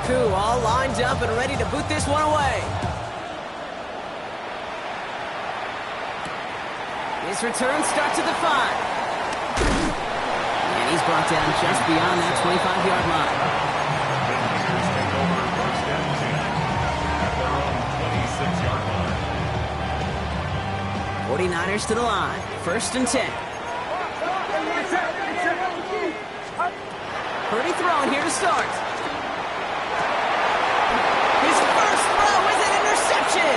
Ncaa all lined up and ready to boot this one away. His return starts at the 5. And he's brought down just beyond that 25-yard line. 49ers to the line. 1st and 10. Purdy throwing here to start. His first throw is an interception.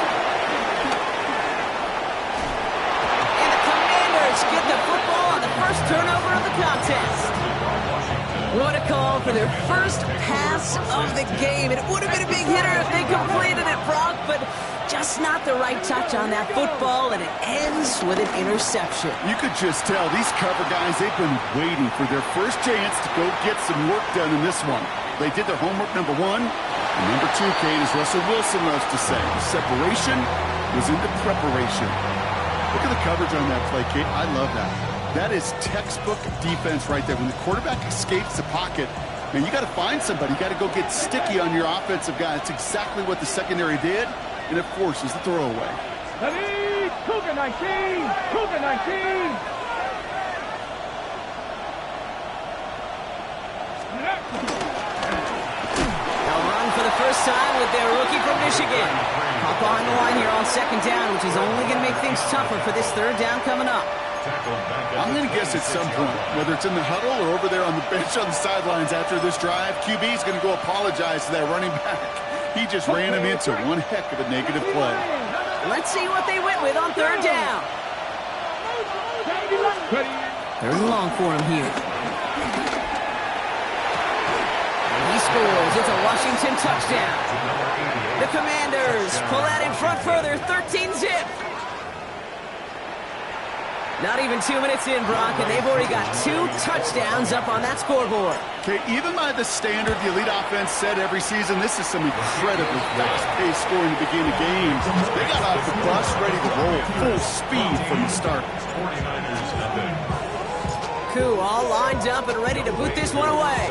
And the Commanders get the football on the first turnover of the contest. What a call for their first pass of the game. It would have been a big hitter if they completed it, Brock, but just not the right touch on that football, and it ends with an interception. You could just tell these cover guys, they've been waiting for their first chance to go get some work done in this one. They did their homework, number 1. And number 2, Kane, as Russell Wilson loves to say, separation was in the preparation. Look at the coverage on that play, Kate. I love that. That is textbook defense right there. When the quarterback escapes the pocket, man, you got to find somebody. You got to go get sticky on your offensive guy. That's exactly what the secondary did. And it forces the throwaway. Cougar 19! Cougar 19! They'll run for the first time with their rookie from Michigan. Up behind the line here on 2nd down, which is only going to make things tougher for this 3rd down coming up. I'm going to guess at some point, whether it's in the huddle or over there on the bench on the sidelines after this drive, QB is going to go apologize to that running back. He just ran him into one heck of a negative play. Let's see what they went with on 3rd down. 3rd and long for him here. And he scores. It's a Washington touchdown. The Commanders pull out in front further, 13-zip. Not even 2 minutes in, Brock, and they've already got 2 touchdowns up on that scoreboard. Okay, even by the standard the elite offense set every season, this is some incredibly fast-paced scoring to begin the games. They got off the bus ready to roll, full speed from the start. Ncaa all lined up and ready to boot this one away.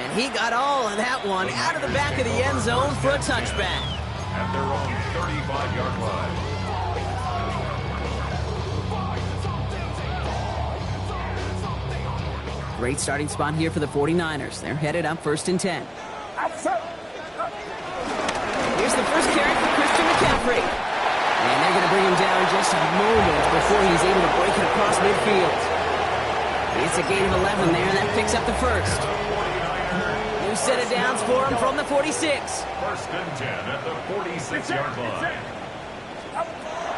And he got all of that one out of the back of the end zone for a touchback. At their own 35-yard line. Great starting spot here for the 49ers. They're headed up 1st and 10. Here's the first carry for Christian McCaffrey. And they're going to bring him down just a moment before he's able to break it across midfield. It's a gain of 11 there, and that picks up the first. New set of downs for him from the 46. 1st and 10 at the 46-yard line.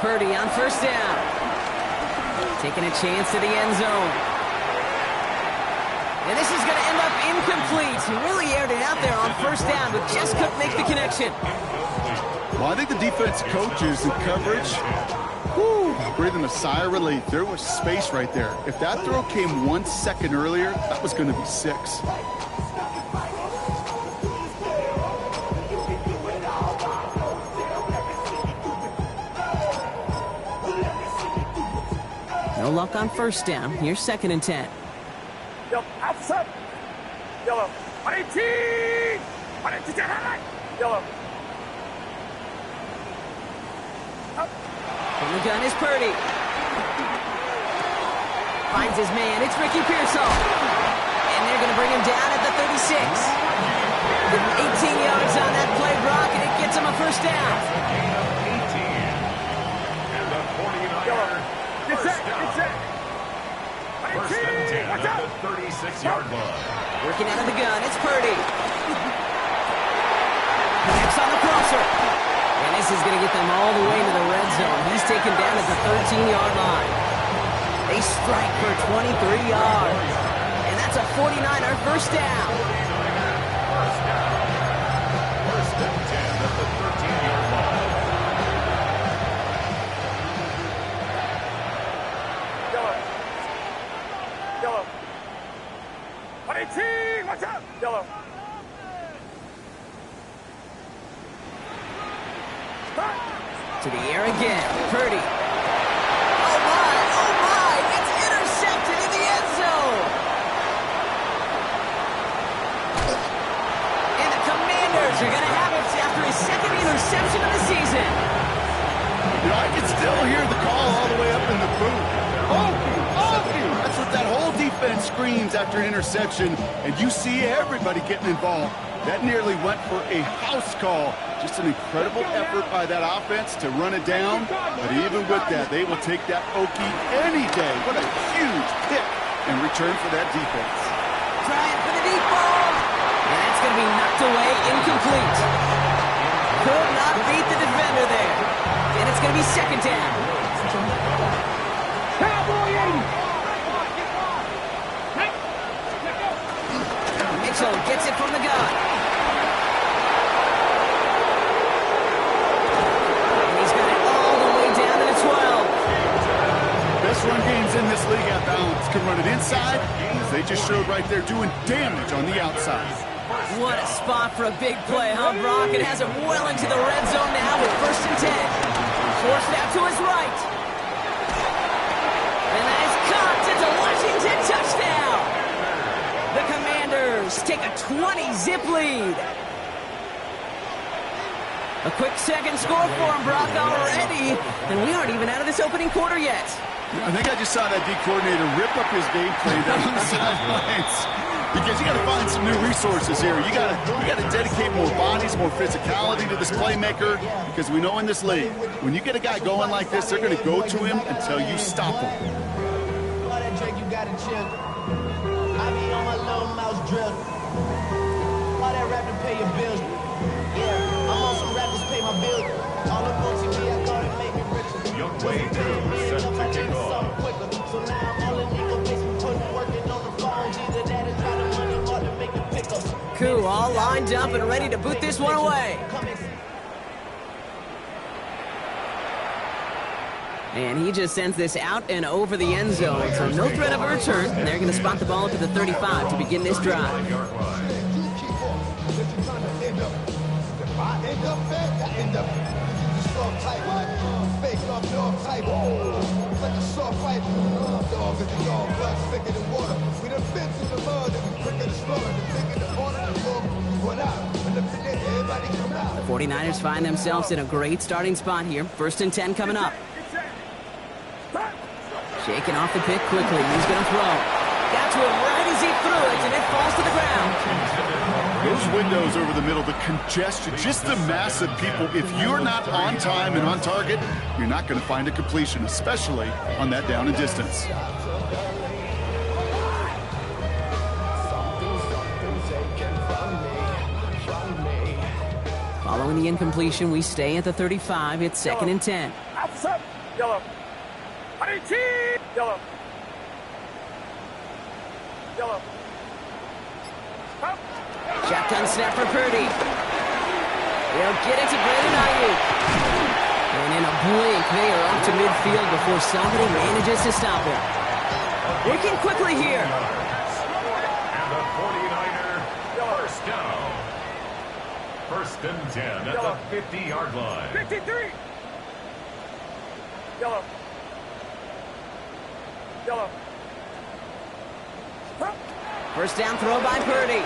Purdy on 1st down. Taking a chance to the end zone. And this is going to end up incomplete. He really aired it out there on 1st down, but just couldn't make the connection. Well, I think the defense coaches and coverage, breathing a sigh of relief. There was space right there. If that throw came 1 second earlier, that was going to be 6. No luck on 1st down. Here's 2nd and 10. Yellow. 18! Yellow. From the gun is Purdy. Finds his man. It's Ricky Pearsall. And they're going to bring him down at the 36. Give him 18 yards on that play, Brock, and it gets him a 1st down. 18. And the 49ers. Get set. 1st and 10 at the 36-yard line. Working out of the gun. It's Purdy. Connects on the crosser. And this is going to get them all the way to the red zone. He's taken down at the 13-yard line. They strike for 23 yards. And that's a 49er 1st down. 1st and 10 at the 13-yard line. Yellow. 18! Watch out! Yellow. To the air again. Purdy. Oh, my. screams after an interception, and you see everybody getting involved. That nearly went for a house call. Just an incredible effort by that offense to run it down. But even with that, they will take that Okie any day. What a huge pick in return for that defense. Trying for the deep ball. And that's going to be knocked away, incomplete. Could not beat the defender there. And it's going to be second down. Mitchell gets it from the gun. And he's got it all the way down to the 12. Best run games in this league at balance can run it inside, as they just showed right there, doing damage on the outside. What a spot for a big play, huh, Brock? It has him well into the red zone now with 1st and 10. Forced out to his right. And that is caught. It's a Washington touchdown. The Commanders take a 20-zip lead. A quick second score for him, Brock, already. And we aren't even out of this opening quarter yet. I think I just saw that D coordinator rip up his game plan down on the sidelines. Because you got to find some new resources here. You got to dedicate more bodies, more physicality to this playmaker. Because we know in this league, when you get a guy going like this, they're going to go to him until you stop him. All that drink you got to chill. I be on my little mouse drill. All that rap to pay your bills. Yeah, I'm on some rappers pay my bills. All the on TV, I thought it made me richer. Young Wade set to kick off. So now I'm all in nigga basement, putting working on the phones. Either that or try to money hard to make a pickup. Coup all lined up and ready to boot this one away. And he just sends this out and over the end zone, so no threat of a return. They're going to spot the ball up to the 35 to begin this drive. The 49ers find themselves in a great starting spot here. 1st and 10 coming up. Shaking off the pick quickly. He's going to throw. Got to it right as he threw it, and it falls to the ground. Those windows over the middle, the congestion, just the mass of people. If you're not on time and on target, you're not going to find a completion, especially on that down and distance. Following the incompletion, we stay at the 35. It's 2nd and 10. Outside. Yellow. Yellow. Yellow. Shotgun snap for Purdy. They'll get it to Brandon Ayuk. And in a blink, they are up to midfield before somebody manages to stop him. Working quickly here. And the 49er first down. 1st and 10 at the 50-yard line. 53. Yellow. Yellow. 1st down throw by Purdy.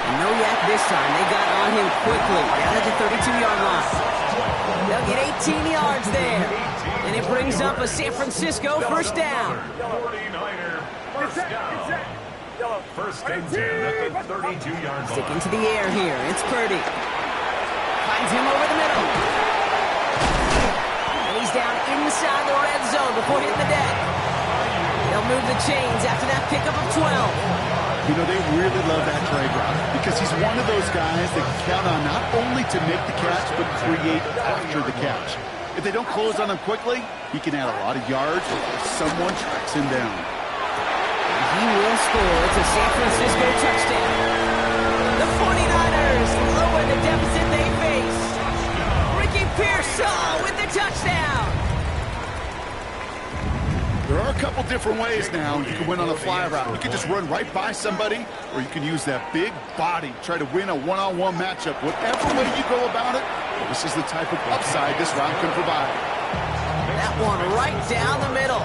And no yak this time. They got on him quickly. Down at the 32-yard line. They'll get 18 yards there. And it brings up a San Francisco 1st down. 49er first down. 1st and 10 at the 32-yard line. Stick into the air here. It's Purdy. Finds him over the middle. And he's down inside the red zone before hitting the deck. They'll move the chains after that pickup of 12. You know, they really love that trade route because he's one of those guys that count on not only to make the catch, but create after the catch. If they don't close on him quickly, he can add a lot of yards if someone tracks him down. He will score. It's a San Francisco touchdown. The 49ers lower the deficit they face. Ricky Pearsall with the touchdown. There are a couple different ways now. You can win on a fly route. You can just run right by somebody, or you can use that big body, try to win a one-on-one matchup. Whatever way you go about it, this is the type of upside this route can provide. That one right down the middle.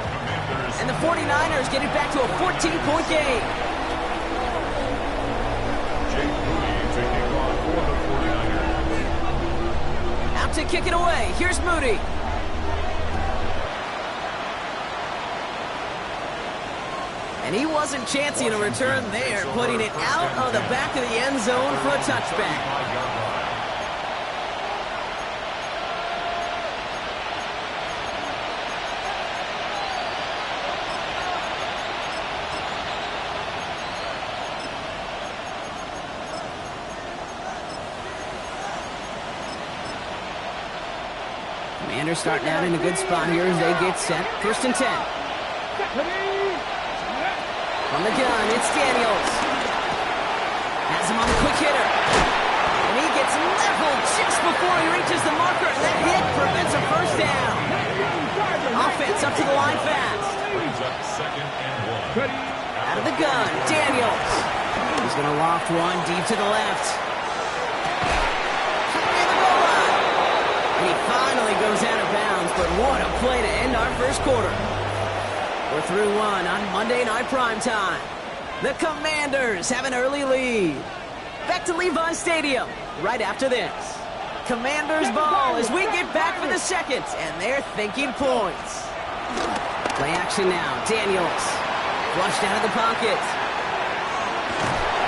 And the 49ers get it back to a 14-point game. Jake Moody taking on for the 49ers. Out to kick it away. Here's Moody. And he wasn't chancing a return there, putting it out of the back of the end zone for a touchback. Commanders starting out in a good spot here as they get set. 1st and 10. From the gun, it's Daniels. Has him on the quick hitter. And he gets leveled just before he reaches the marker. And that hit prevents a first down. Offense up to the line fast. Brings up 2nd and 1. Out of the gun, Daniels. He's going to loft one deep to the left. He finally goes out of bounds, but what a play to end our first quarter. We're through one on Monday Night Primetime. The Commanders have an early lead. Back to Levi Stadium right after this. Commanders ball as we get back for the second, and they're thinking points. Play action now. Daniels flushed out of the pocket.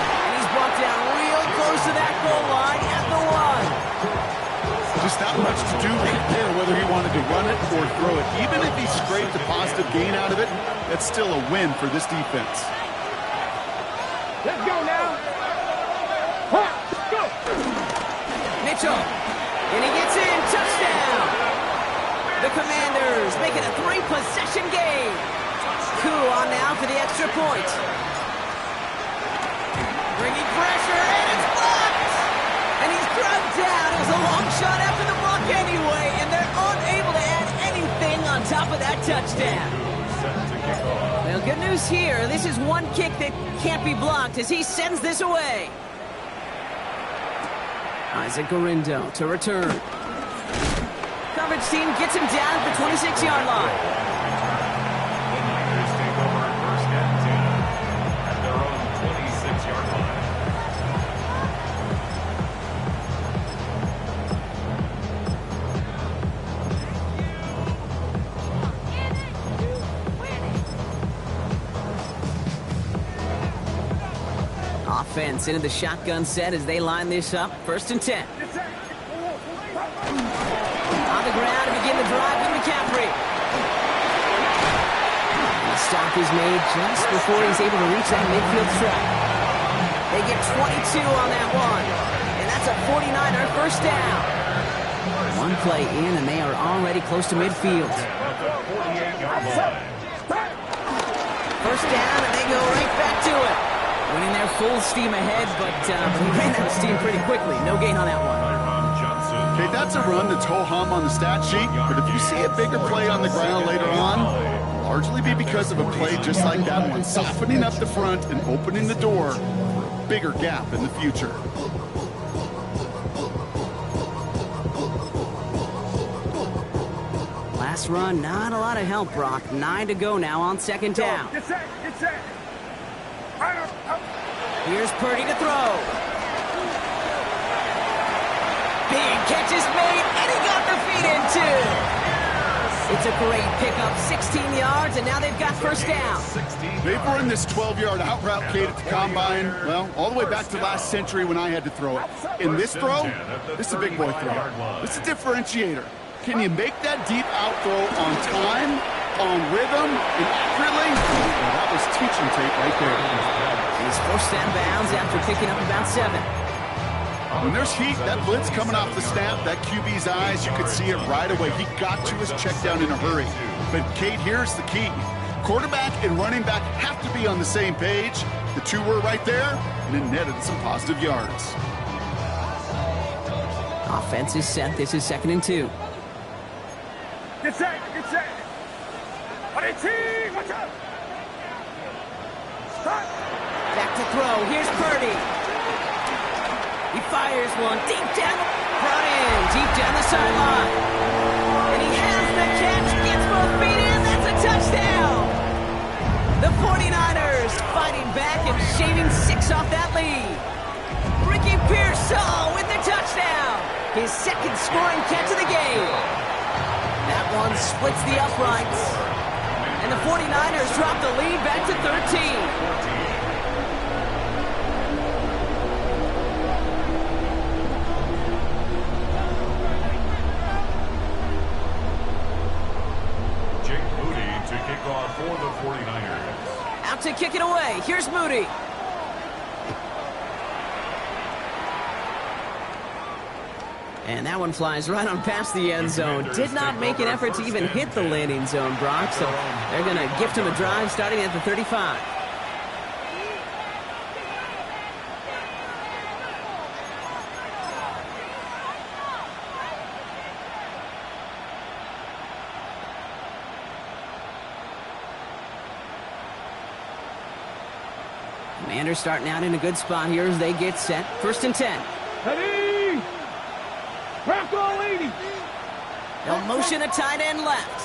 And he's brought down real close to that goal line at the 1. Just not much to do right there, whether he wanted to run it or throw it. Even if he scraped a positive gain out of it, that's still a win for this defense. Let's go now. Go. Mitchell. And he gets in. Touchdown. The Commanders make it a 3-possession game. Ncaa on now for the extra point. Bringing pressure, and it's blocked. And he's drugged down. It was a long shot after the block anyway, and they're unable to add anything on top of that touchdown. Well, good news here. This is one kick that can't be blocked as he sends this away. Isaac Gorindo to return. Coverage team gets him down at the 26-yard line. The Niners take over 1st and 10 at their own 26-yard line. Offense into the shotgun set as they line this up. 1st and 10. On the ground to begin the drive with McCaffrey. And the stop is made just before he's able to reach that midfield strike. They get 22 on that one. And that's a 49er first down. One play in and they are already close to midfield. First down and they go right back to it. Winning their full steam ahead, but he ran out of steam pretty quickly. No gain on that one. Okay, that's a run that's ho-hum on the stat sheet, but if you see a bigger play on the ground later on, largely be because of a play just like that one, softening up the front and opening the door for a bigger gap in the future. Last run, not a lot of help, Brock. 9 to go now on 2nd down. Get set. Here's Purdy to throw. Big catch is made, and he got the feet in too. It's a great pickup, 16 yards, and now they've got first down. They've run this 12-yard out route, Kate, at the combine, well, all the way back to last century when I had to throw it. In this throw, this is a big boy throw. It's a differentiator. Can you make that deep out throw on time, on rhythm, and accurately? Well, that was teaching tape right there. He's forced out of bounds after picking up about 7. When there's heat, that blitz coming off the snap, that QB's eyes, you could see it right away. He got to his check down in a hurry. But, Kate, here's the key. Quarterback and running back have to be on the same page. The two were right there, and it netted some positive yards. Offense is set. This is 2nd and 2. Get set. Watch out. Start. Back to throw. Here's Purdy. He fires one deep down. Brought in deep down the sideline. And he has the catch. Gets both feet in. That's a touchdown. The 49ers fighting back and shaving 6 off that lead. Ricky Pearsall with the touchdown. His 2nd scoring catch of the game. That one splits the uprights. And the 49ers drop the lead back to 13. For the 49ers. Out to kick it away. Here's Moody. And that one flies right on past the end zone. Did not make an effort to even hit the landing zone, Brock. So they're going to gift him a drive starting at the 35. Commanders starting out in a good spot here as they get set. 1st and 10. Ready! Crack all 80! They'll motion a tight end left.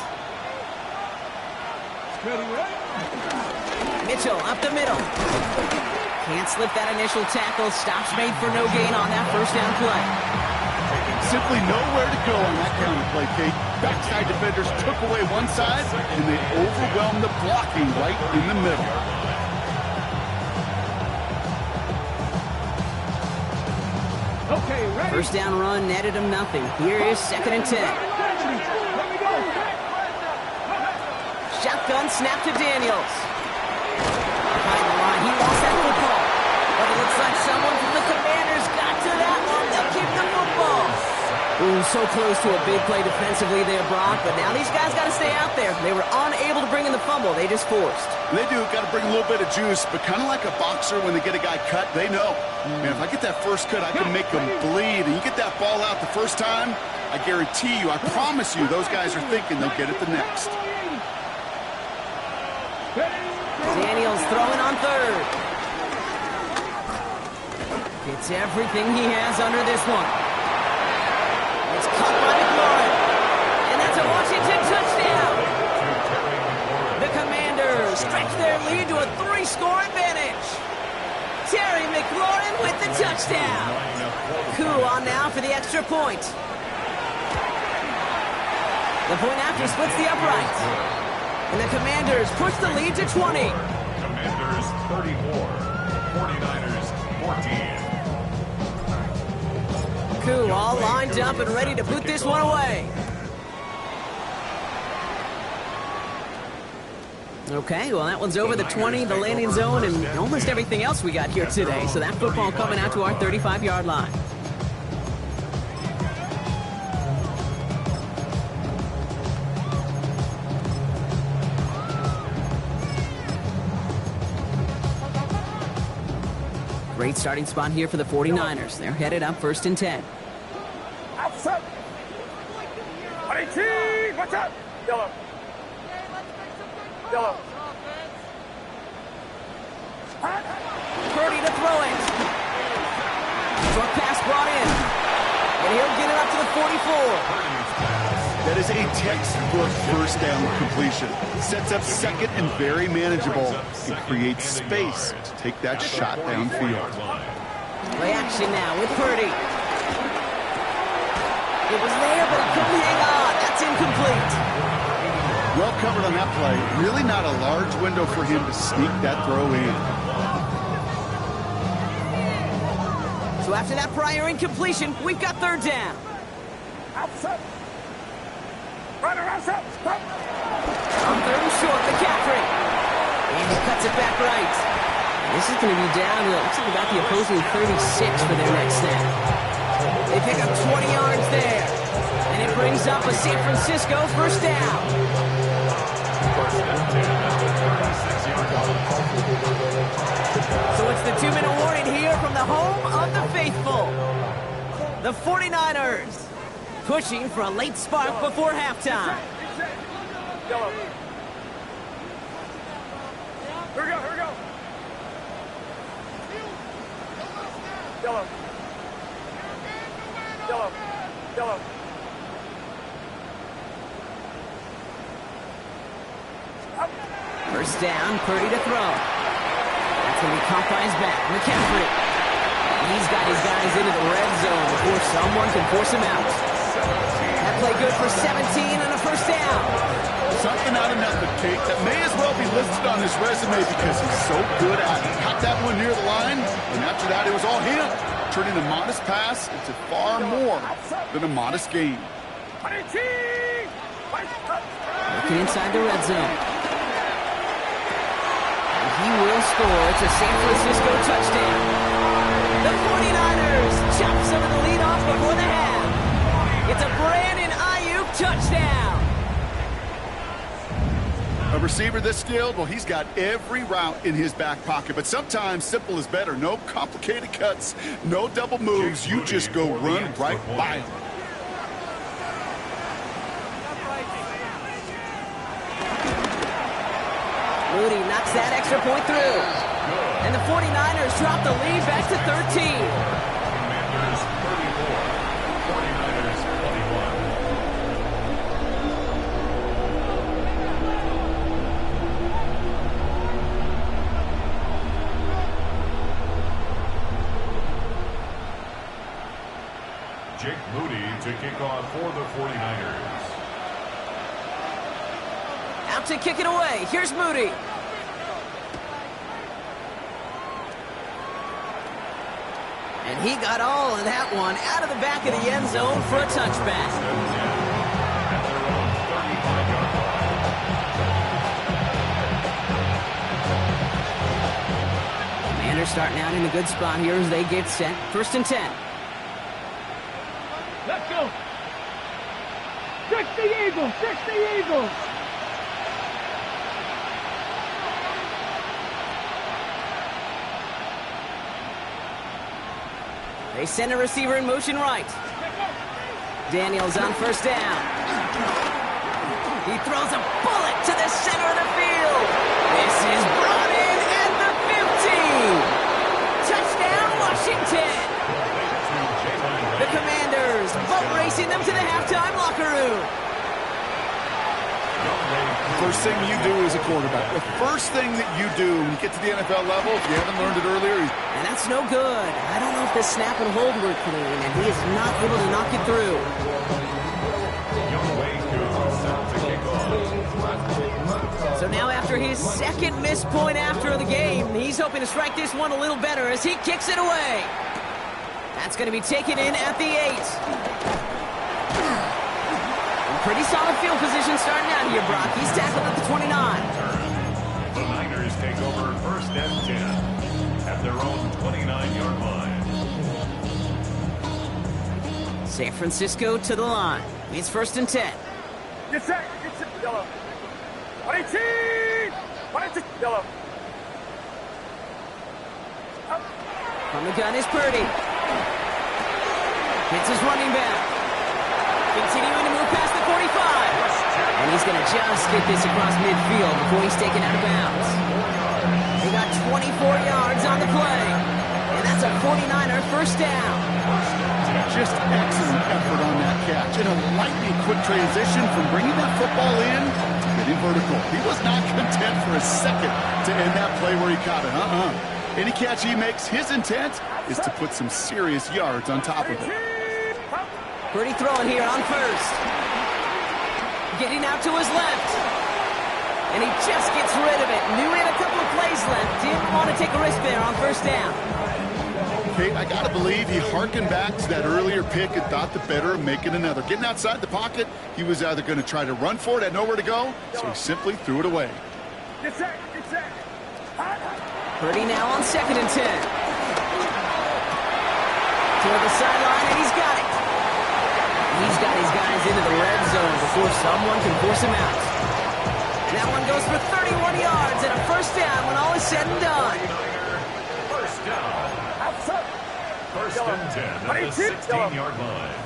Ready, right? Mitchell up the middle. Can't slip that initial tackle. Stops made for no gain on that 1st down play. Simply nowhere to go on that counter play, Kate. Backside defenders took away one side, and they overwhelmed the blocking right in the middle. Okay, ready? 1st down run netted him nothing. Here is 2nd and 10. Let me go. Shotgun snap to Daniels. Behind the line, he lost that football. But it looks like someone from the Commanders got to that one. They'll keep the football. Ooh, so close to a big play defensively there, Brock. But now these guys got to stay out there. They were unable to bring in the fumble. They just forced. They do. Got to bring a little bit of juice, but kind of like a boxer when they get a guy cut, they know. Man, if I get that first cut, I can make them bleed. And you get that ball out the first time, I guarantee you, I promise you, those guys are thinking they'll get it the next. Daniels throwing on 3rd. Gets everything he has under this one. It's caught by McLaurin. And that's a Washington touchdown. The Commanders stretch their lead to a 3-score advantage. Terry McLaurin with the touchdown. Ncaa on now for the extra point. The point after splits the upright. And the Commanders push the lead to 20. Commanders 34, 49ers 14. Ncaa all lined up and ready to put this one away. Okay, well, that one's over the 20, the landing zone, and almost everything else we got here today. So that football coming out to our 35-yard line. Great starting spot here for the 49ers. They're headed up 1st and 10. Outside. Hey, watch out. Yellow. Yellow. Purdy to throw it. Short pass brought in. And he'll get it up to the 44. That is a textbook 1st down completion. Sets up 2nd and very manageable. It creates space to take that shot downfield. Play action now with Purdy. It was there, but he couldn't hang on. That's incomplete. Well covered on that play. Really not a large window for him to sneak that throw in. So after that prior incompletion, we've got 3rd down. Outside. Runner outside. Stop. On 3rd and short, McCaffrey. And he cuts it back right. This is going to be down to, looks like about the opposing 36 for their next snap. They pick up 20 yards there. And it brings up a San Francisco 1st down. 1st and 10 at the 36-yard line. So it's the 2-minute warning here from the home of the faithful. The 49ers pushing for a late spark before halftime. Yellow. Here we go, here we go. Yellow. Yellow. Yellow. First down, Purdy to throw. That's going to be caught by his back. McCaffrey. He's got his guys into the red zone before someone can force him out. That play good for 17 and a 1st down. Something out of nothing. Kate, that may as well be listed on his resume because he's so good at it. Caught that one near the line, and after that, it was all him, turning a modest pass into far more than a modest gain. Looking inside the red zone. And he will score. It's a San Francisco touchdown. The 49ers chop some of the lead off before the half. It's a Brandon Ayuk touchdown. A receiver this skilled, well, he's got every route in his back pocket. But sometimes simple is better. No complicated cuts, no double moves. You just go run right by him. Moody knocks that extra point through. And the 49ers drop the lead back to 13. Commanders 34, 49ers 21. Jake Moody to kick off for the 49ers. Out to kick it away. Here's Moody. And he got all of that one out of the back of the end zone for a touchback. At their own 35-yard line. Commanders starting out in a good spot here as they get set. 1st and 10. Let's go. 60 Eagles, 60 Eagles. They send a receiver in motion right. Daniels on 1st down. He throws a bullet to the center of the field. This is brought in at the 15. Touchdown, Washington. The Commanders boat racing them to the halftime locker room. First thing you do as a quarterback, the first thing that you do when you get to the NFL level, if you haven't learned it earlier, and that's no good. I don't know if the snap and hold were clean, and he is not able to knock it through. So now after his second missed point after the game, he's hoping to strike this one a little better as he kicks it away. That's going to be taken in at the 8. Pretty solid field position starting out here, Brock. He's tackled at the 29. The Niners take over 1st and 10 at their own 29-yard line. San Francisco to the line. It's 1st and 10. Get set, yellow. 18, yellow. Up. From the gun is Purdy. Hits his running back. Continuing to move past the 45. And he's going to just get this across midfield before he's taken out of bounds. They got 24 yards on the play. And that's a 49er 1st down. just excellent effort on that catch. And a lightning quick transition from bringing that football in to getting vertical. He was not content for a second to end that play where he caught it. Any catch he makes, his intent is to put some serious yards on top of it. Purdy throwing here on 1st. Getting out to his left. And he just gets rid of it. Knew he had a couple of plays left. Didn't want to take a risk there on 1st down. Kate, I got to believe he hearkened back to that earlier pick and thought the better of making another. Getting outside the pocket, he was either going to try to run for it, had nowhere to go, so he simply threw it away. Get set, get set. Purdy now on 2nd and 10. Toward the sideline, and he's got it. He's got his guys into the red zone before someone can force him out. And that one goes for 31 yards and a 1st down when all is said and done. 1st down. 1st and 10 at the 16-yard line.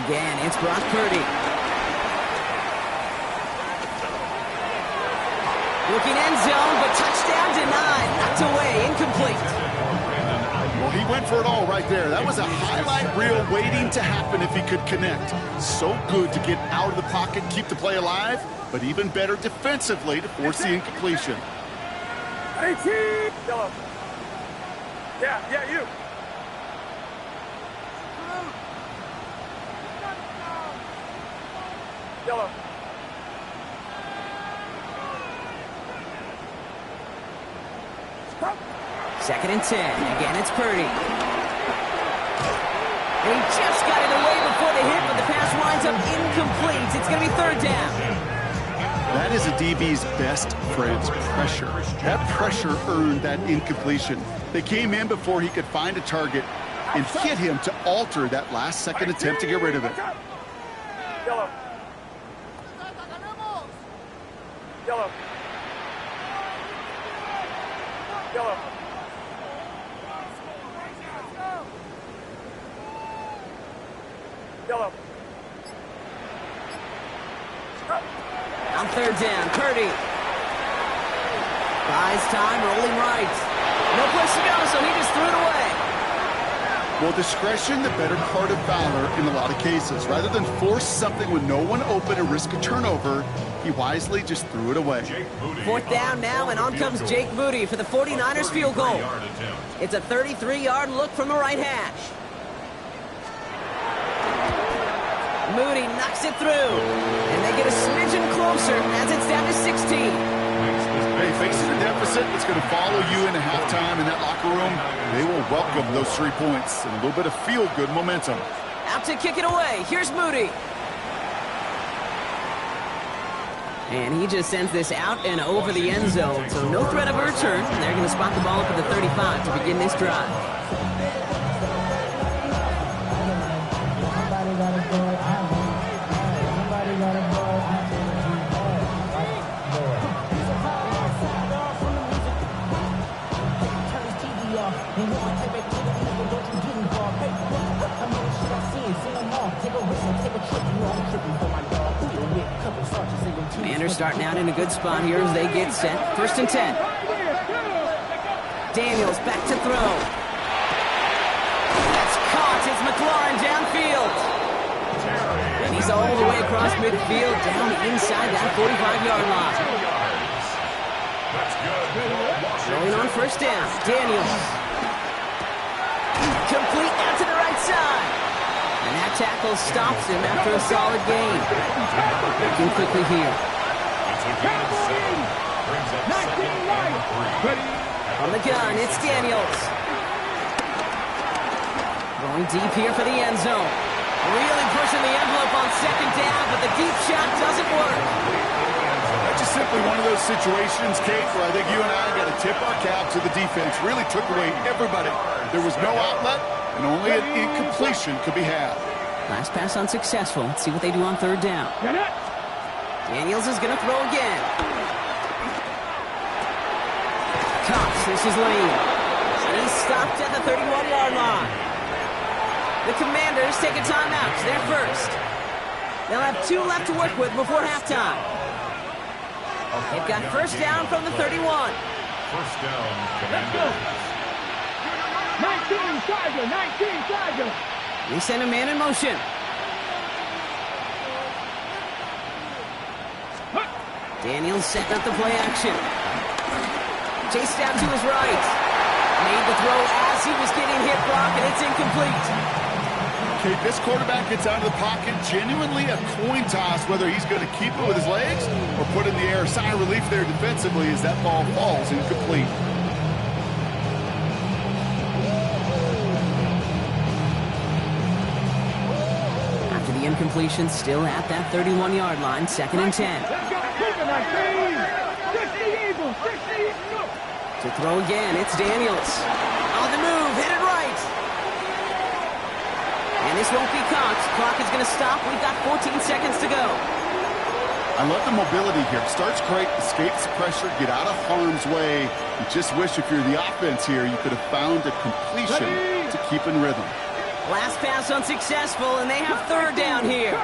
Again, it's Brock Purdy. Looking end zone, but touchdown denied. Knocked away, incomplete. Well, he went for it all right there. That was a highlight reel waiting to happen if he could connect. So good to get out of the pocket, keep the play alive, but even better defensively to force the incompletion. 18. Yellow. Yeah, you. Yellow. Second and 10. Again, it's Purdy. And he just got it away before the hit, but the pass winds up incomplete. It's going to be third down. That is a DB's best friend's pressure. That pressure earned that incompletion. They came in before he could find a target and hit him to alter that last-second attempt to get rid of it. Yellow. Yellow. Yellow. Yellow. On third down, Purdy. Buys time, rolling right. No place to go, so he just threw it away. Well, discretion, the better part of valor in a lot of cases. Rather than force something with no one open and risk a turnover, he wisely just threw it away. Fourth down now, and on comes Jake Moody for the 49ers field goal. It's a 33-yard look from the right hash. Moody knocks it through, and they get a smidgen closer as it's down to 16. Hey, facing a deficit that's going to follow you into halftime in that locker room, they will welcome those 3 points and a little bit of feel-good momentum. Out to kick it away. Here's Moody. And he just sends this out and over the end zone, so no threat of a return. They're going to spot the ball up at the 35 to begin this drive. Commanders starting out in a good spot here as they get set. First and 10. Daniels back to throw. That's caught. It's McLaurin downfield. And he's all the way across midfield down inside that 45-yard line. Rolling on first down. Daniels. Complete out to the right side. And that tackle stops him after a solid gain. Looking quickly here. On the gun, it's Daniels. Going deep here for the end zone. Really pushing the envelope on second down, but the deep shot doesn't work. That's just simply one of those situations, Kate, where I think you and I got to tip our cap to the defense. Really took away everybody. There was no outlet, and only an incompletion could be had. Last pass unsuccessful. Let's see what they do on third down. Daniels is going to throw again. Cox, this is Lane. He's stopped at the 31-yard line. The Commanders take a timeout. They're first. They'll have 2 left to work with before halftime. They've got first down from the 31. First down, Commanders. 19 Tiger. They send a man in motion. Daniels setting up the play action. Chased down to his right. Made the throw as he was getting hit, Brock, and it's incomplete. Okay, this quarterback gets out of the pocket, genuinely a coin toss whether he's going to keep it with his legs or put it in the air. Sigh of relief there defensively as that ball falls incomplete. After the incompletion, still at that 31-yard line, second and 10. To throw again, it's Daniels. On the move, hit it right. And this won't be caught. Clock is going to stop. We've got 14 seconds to go. I love the mobility here. Starts great, escapes the pressure, get out of harm's way. You just wish if you're the offense here, you could have found a completion to keep in rhythm. Last pass unsuccessful, and they have third down here.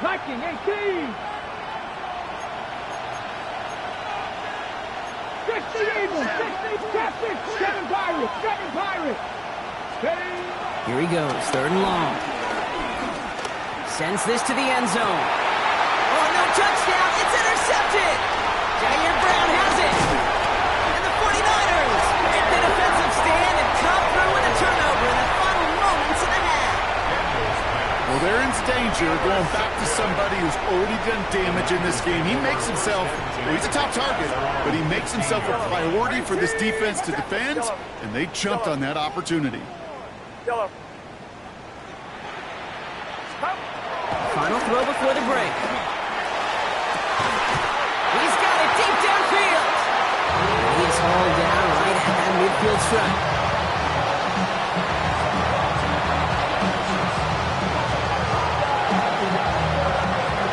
Viking 18. 60 Eagles, 7 Pirates. Here he goes, third and long. Sends this to the end zone. Oh, no touchdown. It's intercepted. Jair Brown has it. And the 49ers make the defensive stand and come through with a turnover in the final moments of the half. The Well, they're in danger going back to somebody who's already done damage in this game. He makes himself, well, he's a top target, but he makes himself a priority for this defense to defend, and they jumped on that opportunity. Final throw before the break. He's got it deep downfield. He's hauled down right at that midfield stripe.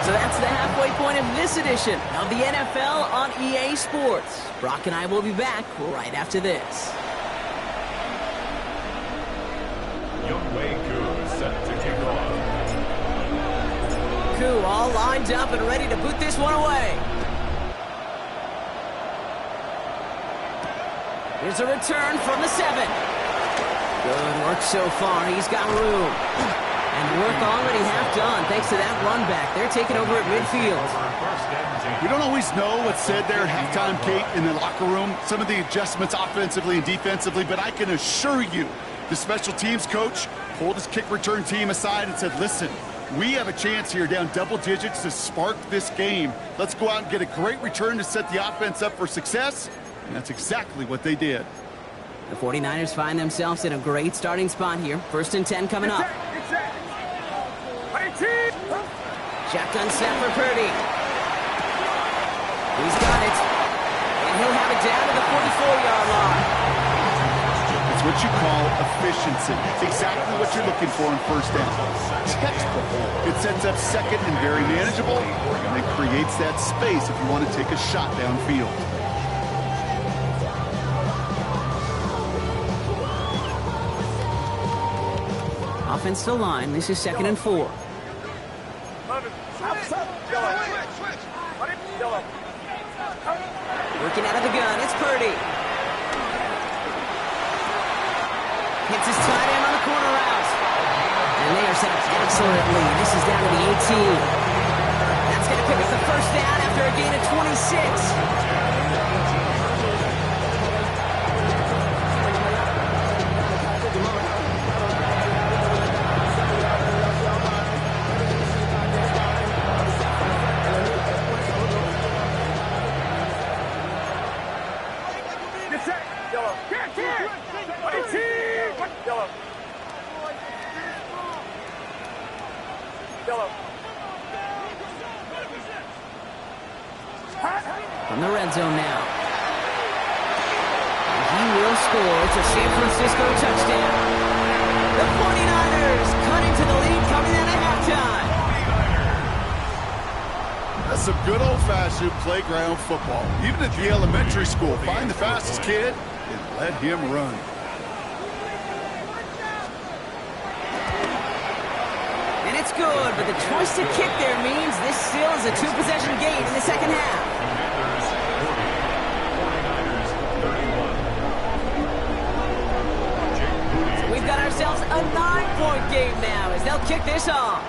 So that's the halfway point of this edition of the NFL on EA Sports. Brock and I will be back right after this. Ncaa set to kick off. Ncaa all lined up and ready to boot this one away. Here's a return from the 7. Good work so far. He's got room. And work already half done thanks to that run back. They're taking over at midfield. We don't always know what's said there at halftime, Kate, in the locker room. Some of the adjustments offensively and defensively, but I can assure you the special teams coach pulled his kick return team aside and said, listen, we have a chance here down double digits to spark this game. Let's go out and get a great return to set the offense up for success. And that's exactly what they did. The 49ers find themselves in a great starting spot here. 1st and 10 coming up. Shotgun snap for Purdy. He's got it. And he'll have it down to the 44-yard line. It's what you call efficiency. It's exactly what you're looking for in first down. Textbook. It sets up second and very manageable, and it creates that space if you want to take a shot downfield. Offensive line. This is 2nd and 4. Working out of the gun, it's Purdy. Hits his tight end on the corner route. And they are set up excellently. This is down to the 18. That's going to pick up the first down after a gain of 26. From the red zone now. And he will score. It's a San Francisco touchdown. The 49ers cut into the lead coming out of halftime. That's some good old-fashioned playground football. Even at the elementary school, find the fastest kid and let him run. And it's good, but the choice to kick there means this still is a 2-possession game in the second half. We've got ourselves a 9-point game now as they'll kick this off.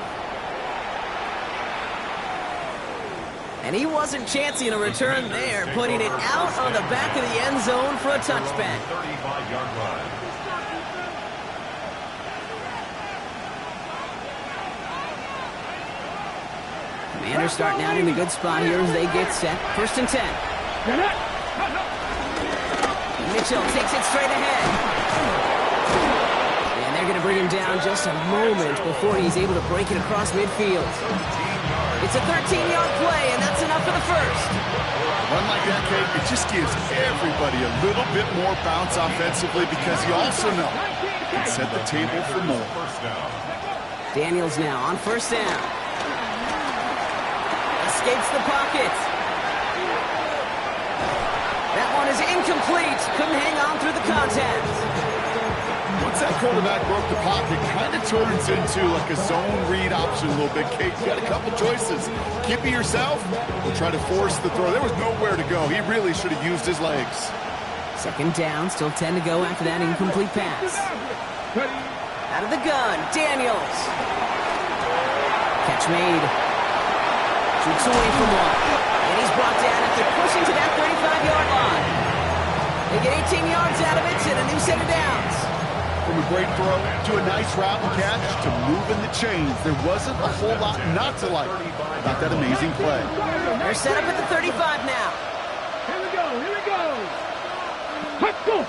And he wasn't chancing a return there, putting it out on the back of the end zone for a touchback. 35-yard line. Commanders starting out in a good spot here as they get set. 1st and 10. Mitchell takes it straight ahead. And they're going to bring him down just a moment before he's able to break it across midfield. It's a 13-yard play, and that's enough for the first. A run like that, Kate, it just gives everybody a little bit more bounce offensively because you also know it can set the table for more. Daniels now on 1st down. Escapes the pocket. That one is incomplete. Couldn't hang on through the contact. Once that quarterback broke the pocket, kind of turns into like a zone read option a little bit. Kate, you got a couple choices. Keep it yourself or try to force the throw. There was nowhere to go. He really should have used his legs. 2nd down, still 10 to go after that incomplete pass. Out of the gun, Daniels. Catch made. Shoots away from one. And he's brought down after pushing to that 35-yard line. They get 18 yards out of it and a new set of downs. from a great throw to a nice route and catch to moving the chains. There wasn't a whole lot not to like about that amazing play. They're set up at the 35 now. Here we go, here we go. Let's go.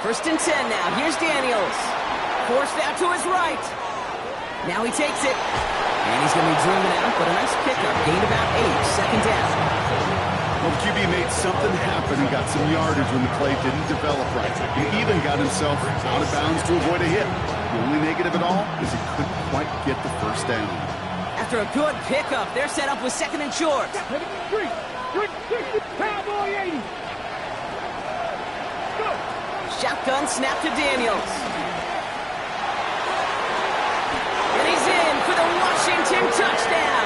First and 10 now. Here's Daniels. Forced out to his right. Now he takes it. And he's going to be driven out, but a nice pickup. Gained about 8. Second down. Well, the QB made something happen and got some yardage when the play didn't develop right. He even got himself out of bounds to avoid a hit. The only negative at all is he couldn't quite get the first down. After a good pickup, they're set up with second and short. 360, Cowboy 80. Go. Shotgun snap to Daniels. And he's in for the Washington touchdown.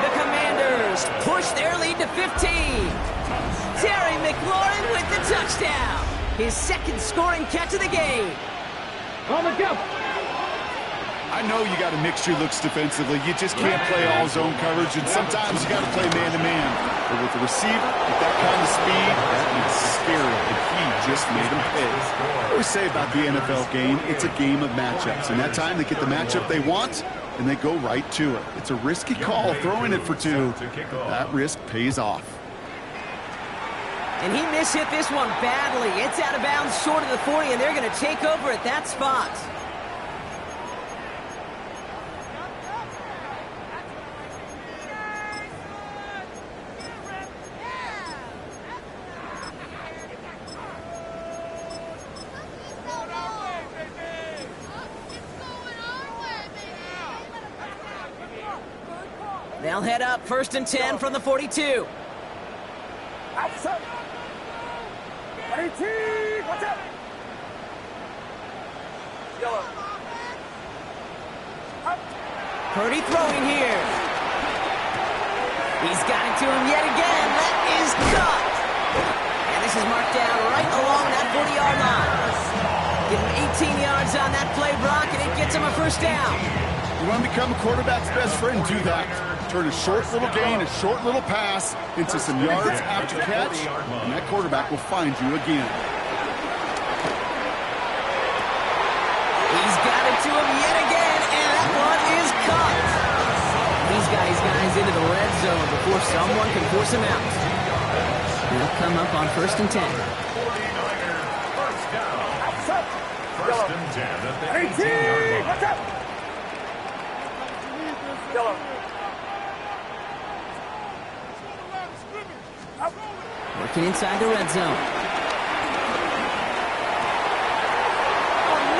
The Commanders push their lead to 15. Terry McLaurin with the touchdown. His second scoring catch of the game. On the go. I know you got to mix your looks defensively. You just can't play all zone coverage, and sometimes you got to play man-to-man. But with the receiver, with that kind of speed, that is scary, and he just made him pay. I always say about the NFL game, it's a game of matchups, and that time they get the matchup they want, and they go right to it. It's a risky call, throwing it for 2. That risk pays off. And he mishit this one badly. It's out of bounds short of the 40, and they're going to take over at that spot. They'll head up first and 10 from the 42. Outside. 18. Watch out. Yellow. Purdy throwing here. He's got it to him yet again. That is caught. And this is marked down right along that 40-yard line. Give him 18 yards on that play, Brock, and it gets him a first down. You want to become a quarterback's best friend, do that. Turn a short little gain, a short little pass into some yards after catch, and that quarterback will find you again. He's got it to him yet again, and that one is caught. He's got his guys into the red zone before someone can force him out. They'll come up on first and 10. 49er, first down. First and 10 at the 18-yard line. Watch out. Yellow. Working inside the red zone. Oh,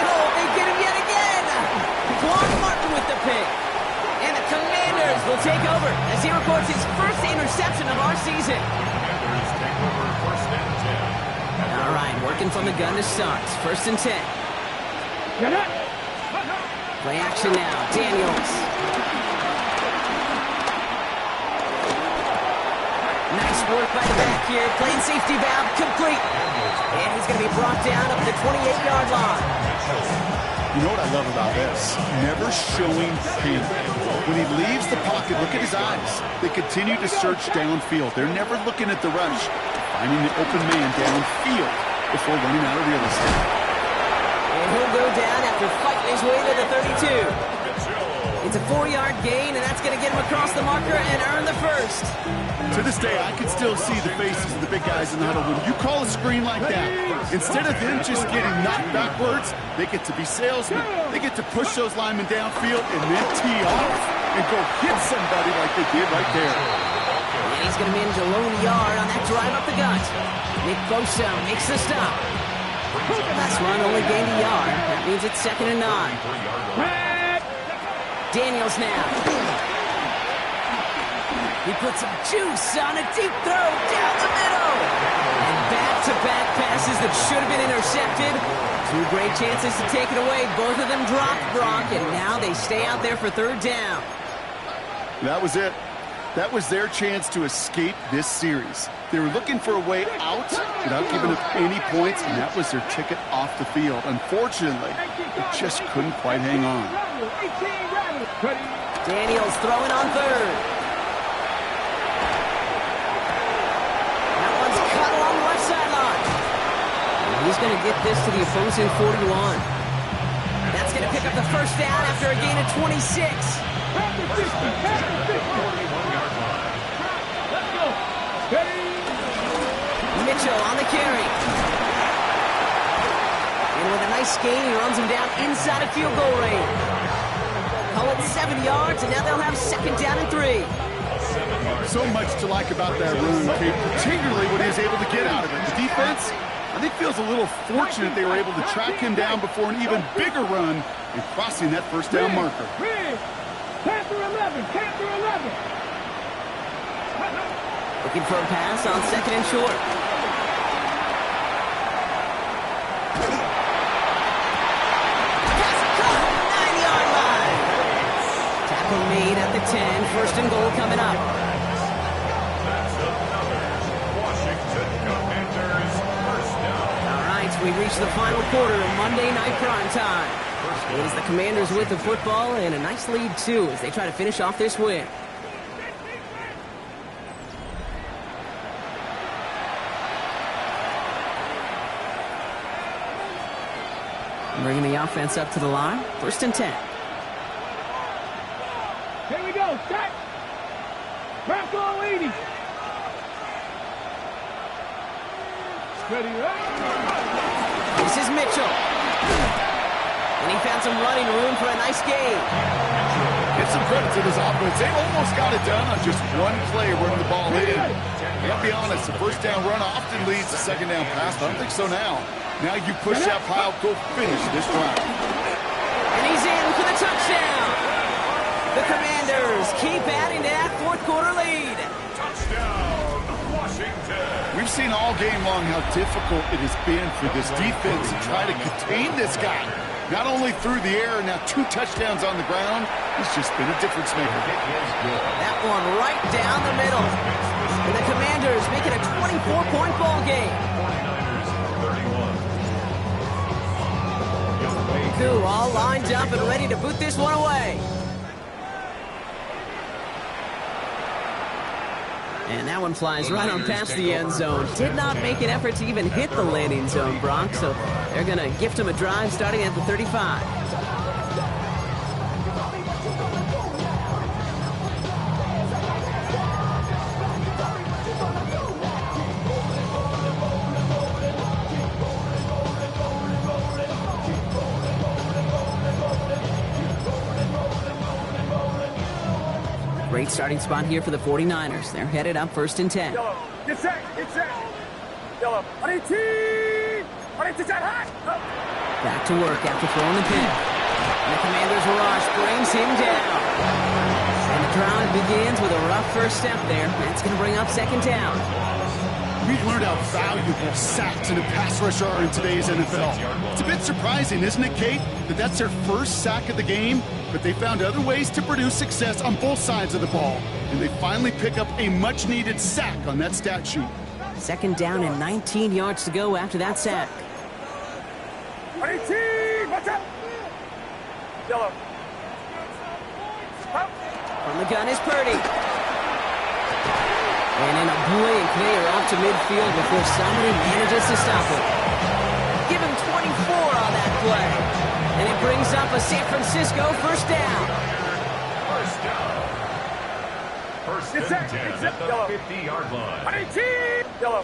no, they get him yet again. Quan Martin with the pick. And the Commanders will take over as he records his first interception of our season. Commanders take over first and 10. All right, working from the gun to start. First and 10. Get it. Play action now. Daniels. Nice work by the back here. Playing safety valve complete. And he's going to be brought down up the 28-yard line. You know what I love about this? Never showing panic. When he leaves the pocket, look at his eyes. They continue to search downfield. They're never looking at the rush. Finding the open man downfield before running out of real estate. And he'll go down after fighting his way to the 32. It's a 4-yard gain, and that's going to get him across the marker and earn the first. To this day, I can still see the faces of the big guys in the huddle. When you call a screen like that, instead of them just getting knocked backwards, they get to be salesmen. They get to push those linemen downfield and then tee off and go hit somebody like they did right there. And he's going to manage a lone yard on that drive up the gut. Nick Bosa makes the stop. Last run only gained a yard. That means it's second and 9. Daniels now. He puts some juice on a deep throw down the middle. And back-to-back passes that should have been intercepted. 2 great chances to take it away. Both of them dropped, Brock, and now they stay out there for third down. That was it. That was their chance to escape this series. They were looking for a way out without giving up any points, and that was their ticket off the field. Unfortunately, they just couldn't quite hang on. Daniels throwing on third. he's going to get this to the opposing 41. That's going to pick up the first down after a gain of 26. Mitchell on the carry. And with a nice gain, he runs him down inside of field goal range. Call it 7 yards, and now they'll have second down and 3. So much to like about that run, Kate, particularly what he was able to get out of it. The defense, I think, feels a little fortunate they were able to track him down before an even bigger run and crossing that first down marker. Panther 11, Panther 11. Looking for a pass on second and short. Made at the 10, first and goal coming up. That's another Washington Commanders first down. All right, we reach the final quarter of Monday Night Prime Time. It is the Commanders with the football and a nice lead, too, as they try to finish off this win. Bringing the offense up to the line, first and 10. Here we go, set. Bronco 80. Steady right. This is Mitchell. And he found some running room for a nice gain. Get some credit to this offense. They almost got it done on just one play running the ball in. I'll be honest, the first down run often leads to second down pass, but I don't think so now. Now you push that pile, go finish this drive. And he's in for the touchdown. The Commanders keep adding to that fourth quarter lead. Touchdown, Washington. We've seen all game long how difficult it has been for this defense to try to contain this guy. Not only through the air, now 2 touchdowns on the ground. He's just been a difference maker. That one right down the middle. And the Commanders make it a 24-point ball game. 49ers 31. Two all lined up and ready to boot this one away. And that one flies right on past the end zone. Did not make an effort to even hit the landing zone, Brock. So they're going to gift him a drive starting at the 35. Great starting spot here for the 49ers. They're headed up first and 10. Yellow, get set, get set. Yellow, Back to work after throwing the pin. And the Commanders' rush brings him down. And the drive begins with a rough first step there. That's going to bring up second down. We've learned how valuable sacks and a pass rush are in today's NFL. It's a bit surprising, isn't it, Kate, that that's their first sack of the game, but they found other ways to produce success on both sides of the ball, and they finally pick up a much-needed sack on that stat sheet. Second down and 19 yards to go after that sack. 18, watch out. Yellow. From the gun is Purdy. And in a blink, they are off to midfield before somebody manages to stop it. Give him 24 on that play. And it brings up a San Francisco first down. First down. First and 10 at the 50-yard line. 18, yellow.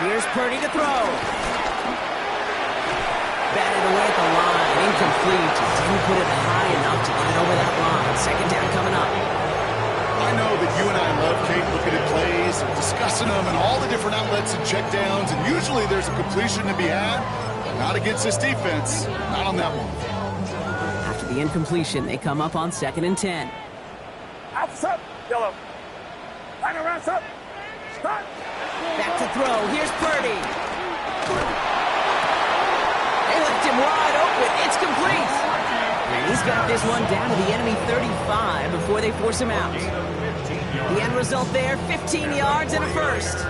Here's Purdy to throw. Batted away at the line. Incomplete. Didn't put it high enough to get it over that line. Second down coming up. I know that you and I love, Kate, looking at plays and discussing them and all the different outlets and checkdowns, and usually there's a completion to be had. Not against this defense. Not on that one. After the incompletion, they come up on second and 10. Outside, yellow. Line around, up. Start. Back to throw. Here's Purdy. They left him wide open. It's complete. And he's got this one down to the enemy 35 before they force him out. The end result there, 15 yards and a first.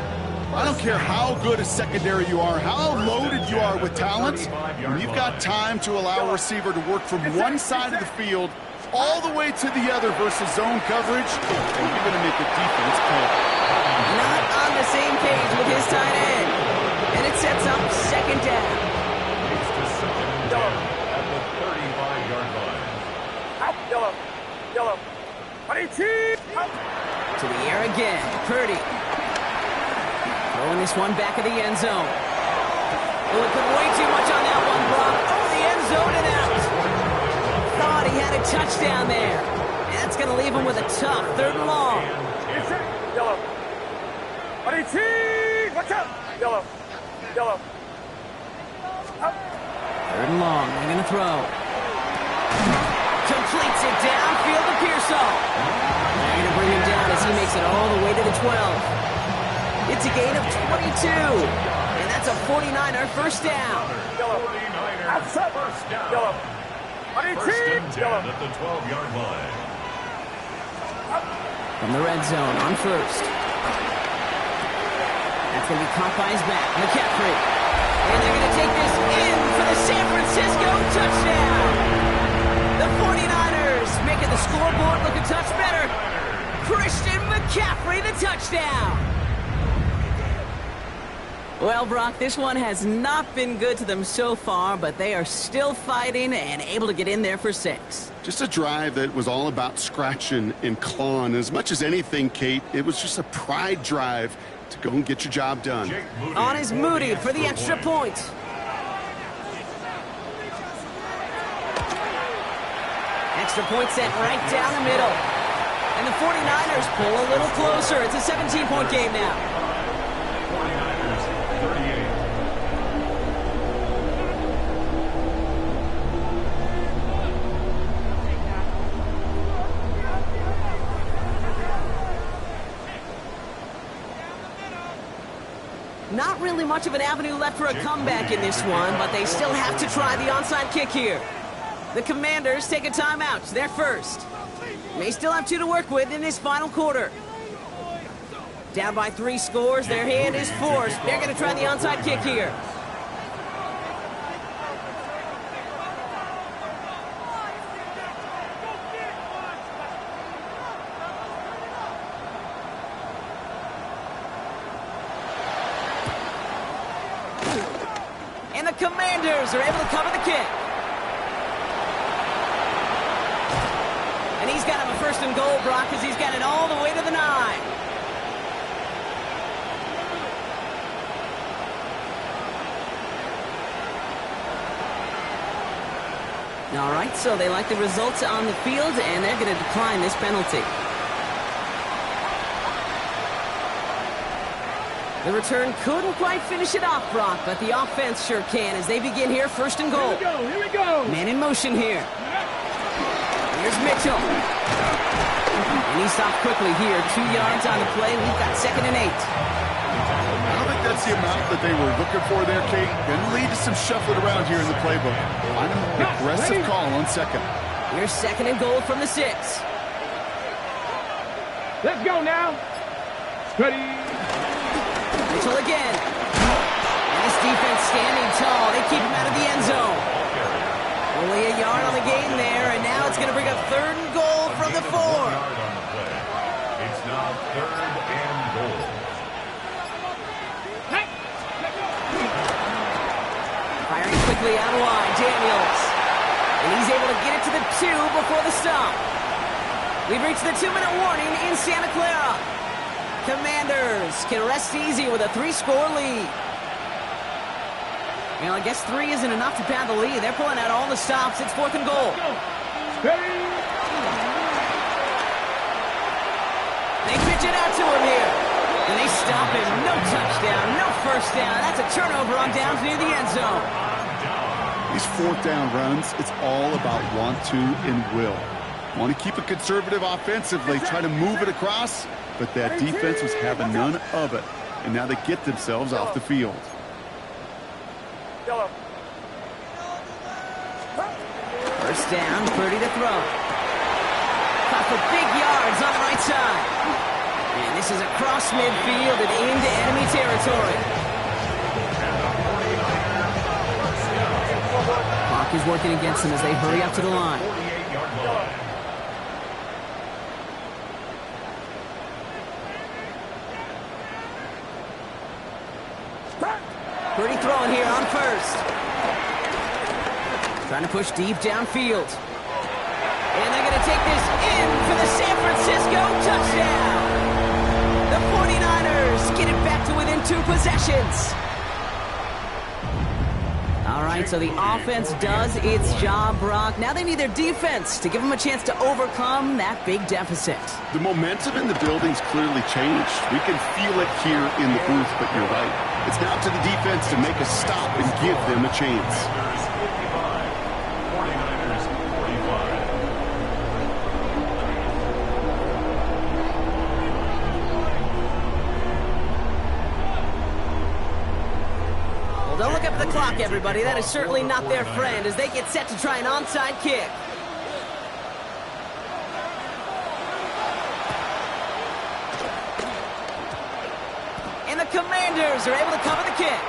I don't care how good a secondary you are, how loaded you are with talent, when you've got time to allow a receiver to work from one side of the field all the way to the other versus zone coverage, and you're going to make the defense pay. Not on Purdy. Throwing this one back of the end zone. Oh, it put way too much on that one, Brock. Oh, the end zone and out. Thought he had a touchdown there. And that's going to leave him with a tough 3rd and long. Yellow. Watch out. Yellow. Yellow. 3rd and long. They're going to throw. Completes it downfield to Pearsall. They're going to bring him down as he makes it all the way to the 12. It's a gain of 22. And that's a 49er first down. Yellow. 49er first down. Yellow. First and 10 at the 12-yard line. From the red zone on first. That's going to be caught by his back. McCaffrey. And they're going to take this in for the San Francisco touchdown. The 49ers making the scoreboard look a touch better. Christian McCaffrey, the touchdown. Well, Brock, this one has not been good to them so far, but they are still fighting and able to get in there for 6. Just a drive that was all about scratching and clawing. As much as anything, Kate, it was just a pride drive to go and get your job done. On is Moody for the extra point. Extra point set right down the middle. And the 49ers pull a little closer. It's a 17-point game now. 49ers 38. Not really much of an avenue left for a comeback in this one, but they still have to try the onside kick here. The Commanders take a timeout. They're first. They still have 2 to work with in this final quarter. Down by 3 scores, their hand is forced. They're going to try the onside kick here. And the Commanders are able to cover the kick. And he's got him a 1st and goal, Brock, as he's got it all the way to the 9. All right, so they like the results on the field, and they're going to decline this penalty. The return couldn't quite finish it off, Brock, but the offense sure can as they begin here, 1st and goal. Here we go. Man in motion here. Here's Mitchell. And he stopped quickly here. 2 yards on the play. We've got 2nd and 8. I don't think that's the amount that they were looking for there, Kate. Going to lead to some shuffling around here in the playbook. Find an aggressive call on 2nd. Here's 2nd and goal from the 6. Let's go now. Ready. Mitchell again. And this defense standing tall. They keep him out of the end zone. Only a yard on the gain there, and now it's going to bring up 3rd and goal from the 4. It's now 3rd and goal. Firing quickly out wide, Daniels. And he's able to get it to the 2 before the stop. We've reached the 2-minute warning in Santa Clara. Commanders can rest easy with a 3-score lead. Well, I guess 3 isn't enough to pad the lead. They're pulling out all the stops. It's 4th and goal. Ready. They pitch it out to him here. And they stop him. No touchdown, no first down. That's a turnover on downs near the end zone. These 4th down runs, it's all about want to and will. Want to keep it conservative offensively, try to move it across, but that defense was having none of it. And now they get themselves off the field. Yellow. First down, Purdy to throw. Caught for big yards on the right side. And this is across midfield and into enemy territory. Clock is working against them as they hurry up to the line. 48-yard line. Purdy throwing here on first. Trying to push deep downfield. And they're going to take this in for the San Francisco touchdown. The possessions. All right, so the offense does its job, Brock. Now they need their defense to give them a chance to overcome that big deficit. The momentum in the building's clearly changed. We can feel it here in the booth, but you're right. It's now to the defense to make a stop and give them a chance. 49ers 45. Don't look up at the clock, everybody. That is certainly not their friend as they get set to try an onside kick. And the Commanders are able to cover the kick.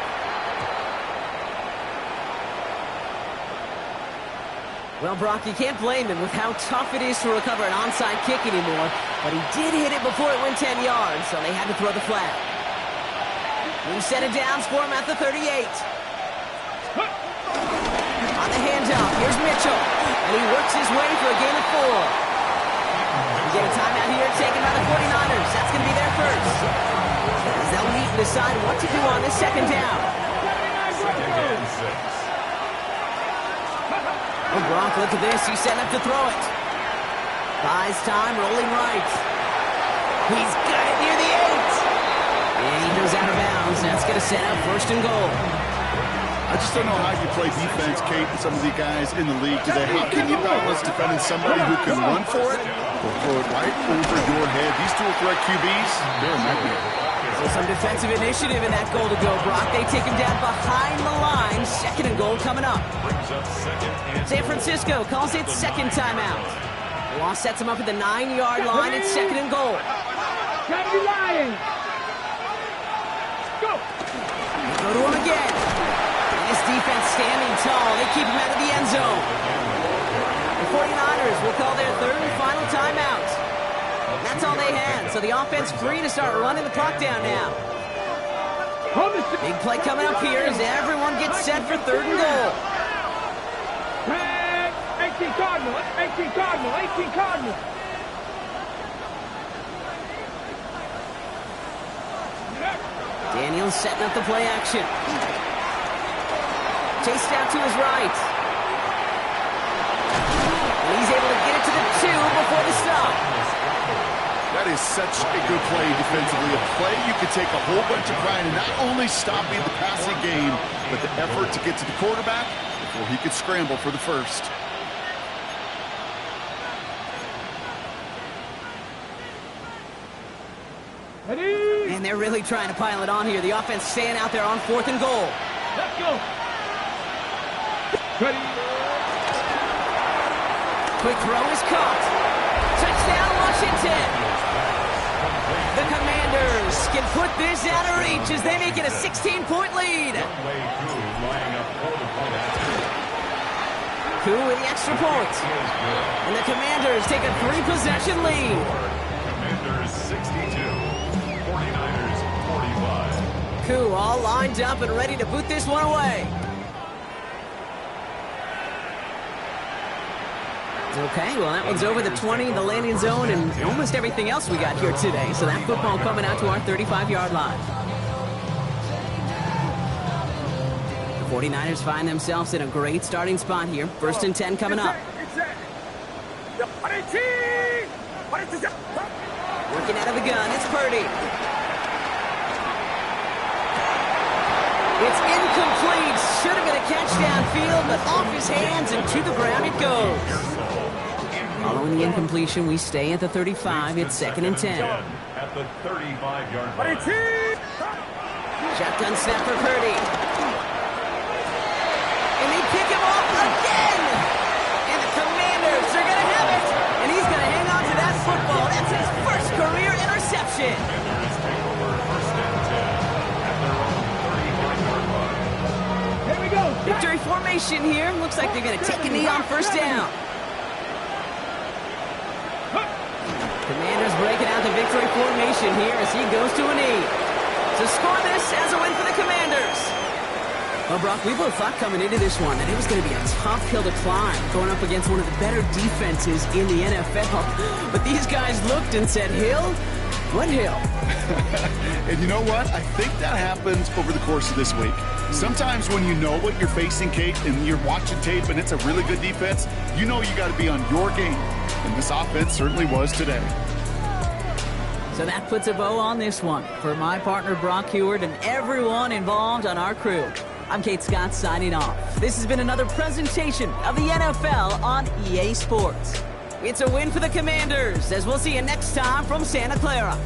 Well, Brock, you can't blame him with how tough it is to recover an onside kick anymore. But he did hit it before it went 10 yards, so they had to throw the flag. We set it down for him at the 38. On the handoff, here's Mitchell. And he works his way for a gain of 4. We get a timeout here taken by the 49ers. That's going to be their first. As they'll need to decide what to do on this second down. Second and 6. Oh, Brock, look at this. He's setting up to throw it. Buys time, rolling right. He's got it near the 8. And he goes out of bounds. That's going to set up first and goal. I just don't know how you play defense, Kate, with some of the guys in the league today. How can you balance defending somebody who can run for it or throw it right over your head? These dual threat QBs, they're a nightmare. So some defensive initiative in that goal to go, Brock. They take him down behind the line. Second and goal coming up. San Francisco calls it second timeout. Law sets him up at the 9-yard line. It's second and goal. Got you lying. Go. Go to him again. And this defense standing tall. They keep him out of the end zone. The 49ers will call their third and final timeout. That's all they had. So the offense free to start running the clock down now. Big play coming up here as everyone gets set for third and goal. 18 Cardinal. 18 Cardinal. 18 Cardinal. Daniels setting up the play action. Chased out to his right. And he's able to get it to the 2 before the stop. That is such a good play defensively. A play you could take a whole bunch of pride in not only stopping the passing game, but the effort to get to the quarterback before he could scramble for the first. And they're really trying to pile it on here. The offense staying out there on fourth and goal. Let's go. Ready. Quick throw is caught. Touchdown, Washington. The Commanders can put this out of reach as they make it a 16-point lead. Koo with the extra point. And the Commanders take a 3-possession lead. Commanders 62, 49ers 45. Koo all lined up and ready to boot this one away. Okay, well, that one's over the 20, the landing zone, and almost everything else we got here today. So that football coming out to our 35-yard line. The 49ers find themselves in a great starting spot here. First and 10 coming up. Working out of the gun, it's Purdy. It's incomplete. Should have been a catch downfield, but off his hands and to the ground it goes. Following the incompletion, we stay at the 35. It's second and 10. At the 35-yard line. Shotgun snap for Purdy. And they pick him off again. And the Commanders are going to have it. And he's going to hang on to that football. That's his first career interception. Commanders take over first and 10 at their own 35-yard line. Here we go. Victory formation here. Looks like they're going to take a knee on first down. Commanders breaking out the victory formation here as he goes to a knee. To score this as a win for the Commanders. Well, Brock, we both thought coming into this one that it was going to be a tough hill to climb, going up against one of the better defenses in the NFL. But these guys looked and said, Hill? What hill? And you know what? I think that happens over the course of this week. Sometimes when you know what you're facing, Kate, and you're watching tape and it's a really good defense, you know you got to be on your game. And this offense certainly was today. So that puts a bow on this one. For my partner, Brock Heward, and everyone involved on our crew, I'm Kate Scott signing off. This has been another presentation of the NFL on EA Sports. It's a win for the Commanders, as we'll see you next time from Santa Clara.